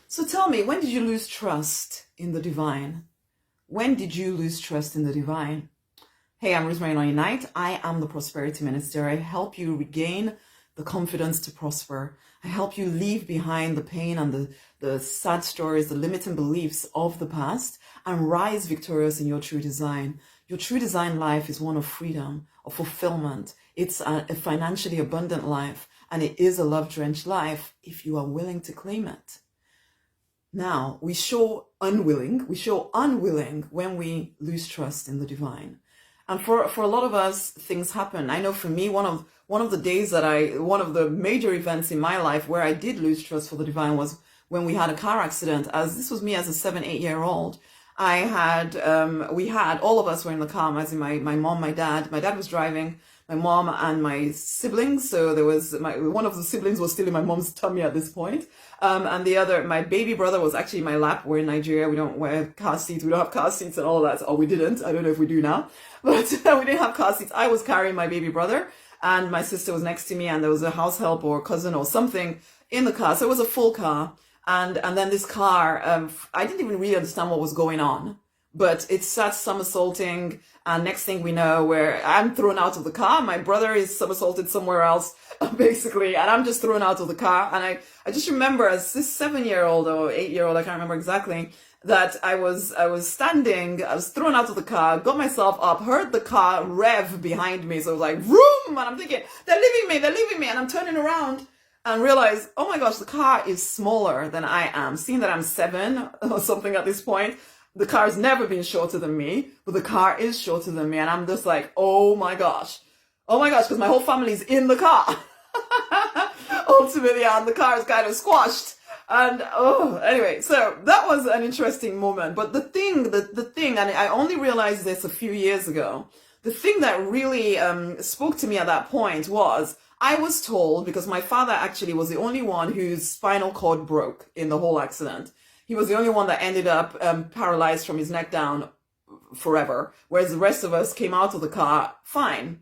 So tell me, when did you lose trust in the divine? When did you lose trust in the divine? Hey, I'm Rosemary Nonny. I am the Prosperity Minister. I help you regain the confidence to prosper. I help you leave behind the pain and the sad stories, the limiting beliefs of the past, and rise victorious in your true design. Your true design life is one of freedom, of fulfillment. It's a financially abundant life, and it is a love-drenched life if you are willing to claim it. Now, we show unwilling when we lose trust in the divine. And for a lot of us, things happen. I know for me, one of the major events in my life where I did lose trust for the divine was when we had a car accident. As this was me as a 7-8-year-old. All of us were in the car, as in my mom, my dad was driving, my mom and my siblings. So there was one of the siblings was still in my mom's tummy at this point. And the other, my baby brother, was actually in my lap. We're in Nigeria. We don't wear car seats. We don't have car seats and all of that. Or we didn't. I don't know if we do now, but we didn't have car seats. I was carrying my baby brother and my sister was next to me, and there was a house help or cousin or something in the car. So it was a full car. And then this car, I didn't even really understand what was going on, but it starts somersaulting. And next thing we know, where I'm thrown out of the car, my brother is somersaulted somewhere else, basically, and I'm just thrown out of the car. And I just remember as this 7-year-old or 8-year-old, I can't remember exactly, that I was standing, I was thrown out of the car, got myself up, heard the car rev behind me. So it was like, vroom, and I'm thinking, they're leaving me. And I'm turning around and realize, oh my gosh, the car is smaller than I am. Seeing that I'm 7 or something at this point, the car's never been shorter than me, but the car is shorter than me. And I'm just like, oh my gosh, because my whole family's in the car. Ultimately, and the car is kind of squashed. And anyway, so that was an interesting moment. But the thing, and I only realized this a few years ago, the thing that really spoke to me at that point was, I was told, because my father actually was the only one whose spinal cord broke in the whole accident. He was the only one that ended up paralyzed from his neck down forever, whereas the rest of us came out of the car fine.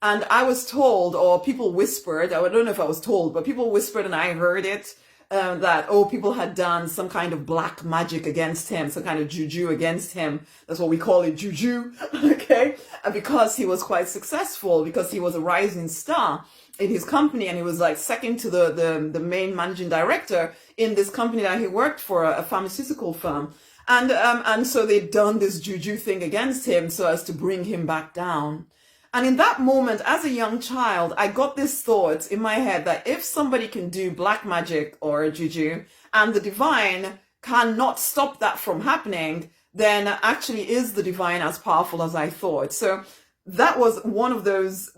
And I was told, or people whispered, I don't know if I was told, but people whispered and I heard it, that, people had done some kind of black magic against him, some kind of juju against him. That's what we call it, juju, okay? And because he was quite successful, because he was a rising star in his company, and he was like second to the main managing director in this company that he worked for, a pharmaceutical firm. And so they'd done this juju thing against him so as to bring him back down. And in that moment, as a young child, I got this thought in my head that if somebody can do black magic or juju and the divine cannot stop that from happening, then actually is the divine as powerful as I thought. So that was one of those,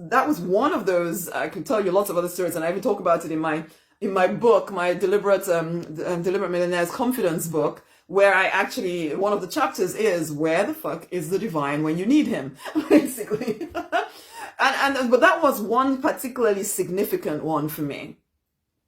I could tell you lots of other stories, and I even talk about it in my book, my Deliberate Millionaire's Confidence book, where I actually, one of the chapters is, where the fuck is the divine when you need him, basically. But that was one particularly significant one for me,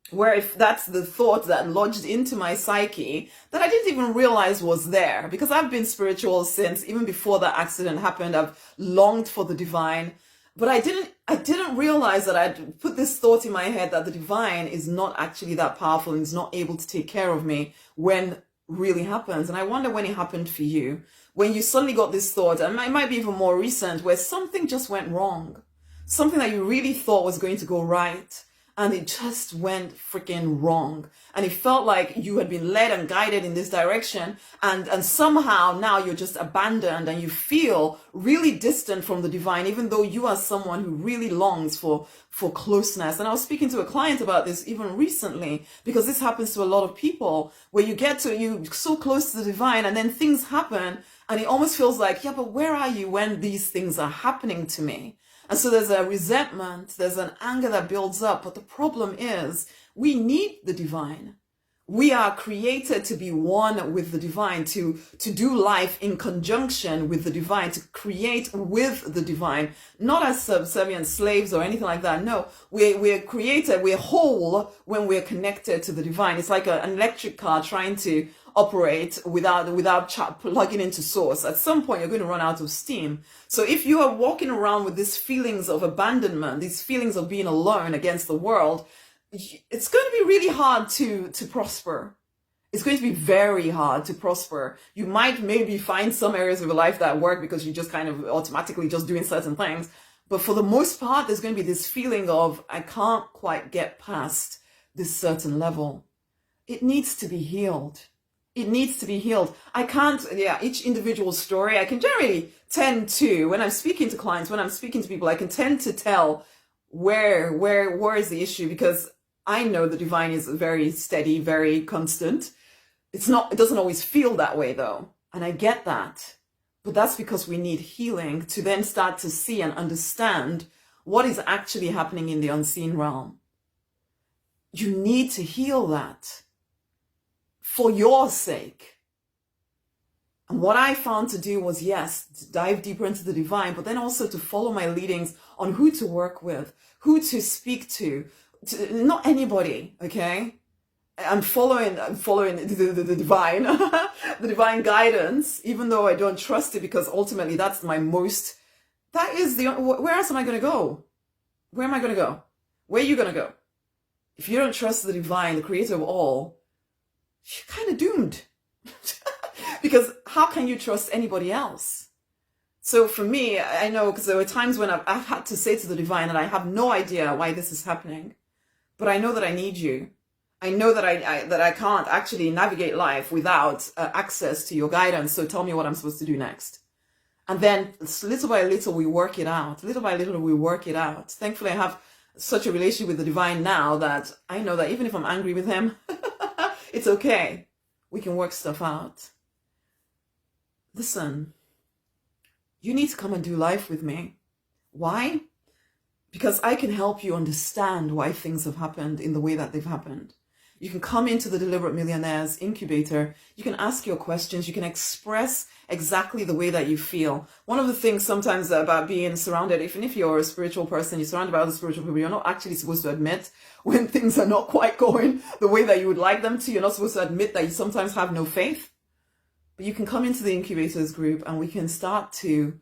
where if that's the thought that lodged into my psyche that I didn't even realize was there, because I've been spiritual since, even before that accident happened, I've longed for the divine, but I didn't realize that I'd put this thought in my head that the divine is not actually that powerful and is not able to take care of me when really happens. And I wonder when it happened for you, when you suddenly got this thought, and it might be even more recent, where something just went wrong, something that you really thought was going to go right, and it just went freaking wrong. And it felt like you had been led and guided in this direction, and somehow now you're just abandoned and you feel really distant from the divine, even though you are someone who really longs for closeness. And I was speaking to a client about this even recently, because this happens to a lot of people, where you so close to the divine, and then things happen and it almost feels like, yeah, but where are you when these things are happening to me? And so there's a resentment, there's an anger that builds up. But the problem is, we need the divine. We are created to be one with the divine, to do life in conjunction with the divine, to create with the divine, not as subservient slaves or anything like that. No, we're created, we're whole when we're connected to the divine. It's like an electric car trying to operate without plugging into source. At some point, you're going to run out of steam. So if you are walking around with these feelings of abandonment, these feelings of being alone against the world, it's going to be really hard to prosper. It's going to be very hard to prosper. You might maybe find some areas of your life that work because you're just kind of automatically just doing certain things. But for the most part, there's going to be this feeling of, I can't quite get past this certain level. It needs to be healed. It needs to be healed. I can't, each individual story, I can generally tend to, when I'm speaking to clients, when I'm speaking to people, I can tend to tell where is the issue, because I know the divine is very steady, very constant. It doesn't always feel that way though. And I get that. But that's because we need healing to then start to see and understand what is actually happening in the unseen realm. You need to heal that for your sake. And what I found to do was, yes, to dive deeper into the divine, but then also to follow my leadings on who to work with, who to speak to not anybody, okay? I'm following the divine, the divine guidance, even though I don't trust it, because ultimately that is where else am I going to go? Where am I going to go? Where are you going to go? If you don't trust the divine, the creator of all, you're kind of doomed. Because how can you trust anybody else? So for me, I know, because there were times when I've had to say to the divine that I have no idea why this is happening, but I know that I need you. I know that I can't actually navigate life without access to your guidance. So tell me what I'm supposed to do next. And then little by little, we work it out. Little by little, we work it out. Thankfully, I have such a relationship with the divine now that I know that even if I'm angry with him, it's okay. We can work stuff out. Listen, you need to come and do life with me. Why? Because I can help you understand why things have happened in the way that they've happened. You can come into the Deliberate Millionaires Incubator. You can ask your questions. You can express exactly the way that you feel. One of the things sometimes about being surrounded, even if you're a spiritual person, you're surrounded by other spiritual people, you're not actually supposed to admit when things are not quite going the way that you would like them to. You're not supposed to admit that you sometimes have no faith. But you can come into the Incubators group and we can start to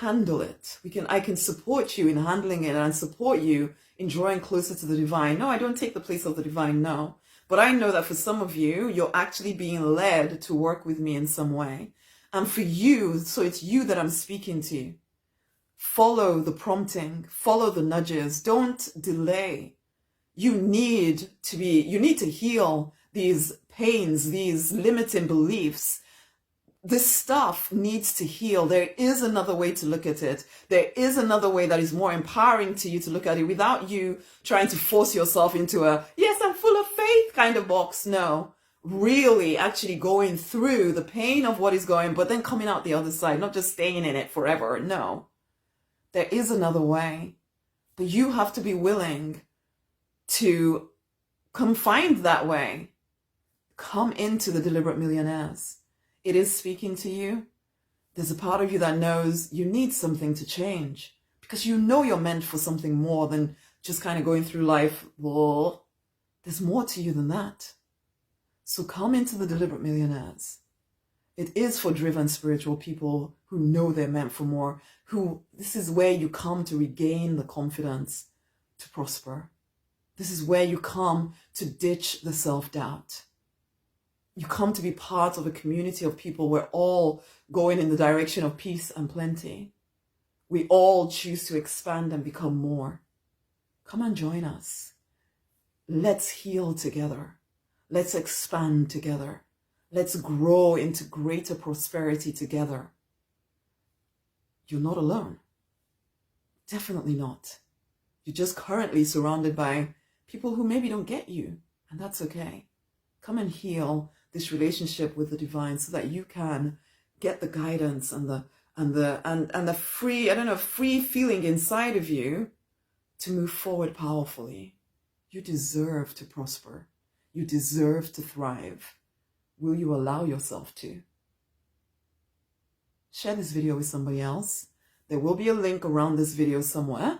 handle it. I can support you in handling it and support you in drawing closer to the divine. No, I don't take the place of the divine, no. But I know that for some of you, you're actually being led to work with me in some way. And for you, so it's you that I'm speaking to. Follow the prompting, follow the nudges, don't delay. You need to heal these pains, these limiting beliefs. This stuff needs to heal. There is another way to look at it. There is another way that is more empowering to you to look at it without you trying to force yourself into a, yes, I'm full of faith kind of box. No, really actually going through the pain of what is going, but then coming out the other side, not just staying in it forever. No, there is another way, but you have to be willing to come find that way. Come into the Deliberate Millionaires. It is speaking to you. There's a part of you that knows you need something to change because you know you're meant for something more than just kind of going through life. Whoa, there's more to you than that. So come into the Deliberate Millionaires. It is for driven spiritual people who know they're meant for more, this is where you come to regain the confidence to prosper. This is where you come to ditch the self-doubt. You come to be part of a community of people. We're all going in the direction of peace and plenty. We all choose to expand and become more. Come and join us. Let's heal together. Let's expand together. Let's grow into greater prosperity together. You're not alone. Definitely not. You're just currently surrounded by people who maybe don't get you, and that's okay. Come and heal this relationship with the divine so that you can get the guidance and the free feeling inside of you to move forward powerfully. You deserve to prosper. You deserve to thrive. Will you allow yourself to? Share this video with somebody else. There will be a link around this video somewhere.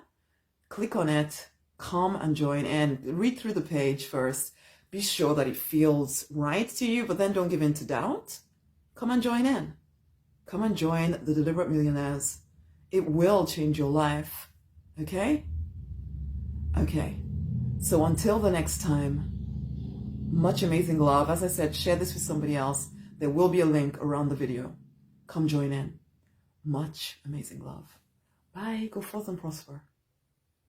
Click on it, come and join in. Read through the page first. Be sure that it feels right to you, but then don't give in to doubt. Come and join in. Come and join the Deliberate Millionaires. It will change your life. Okay? Okay. So until the next time, Much amazing love. As I said, share this with somebody else. There will be a link around the video. Come join in. Much amazing love. Bye. Go forth and prosper.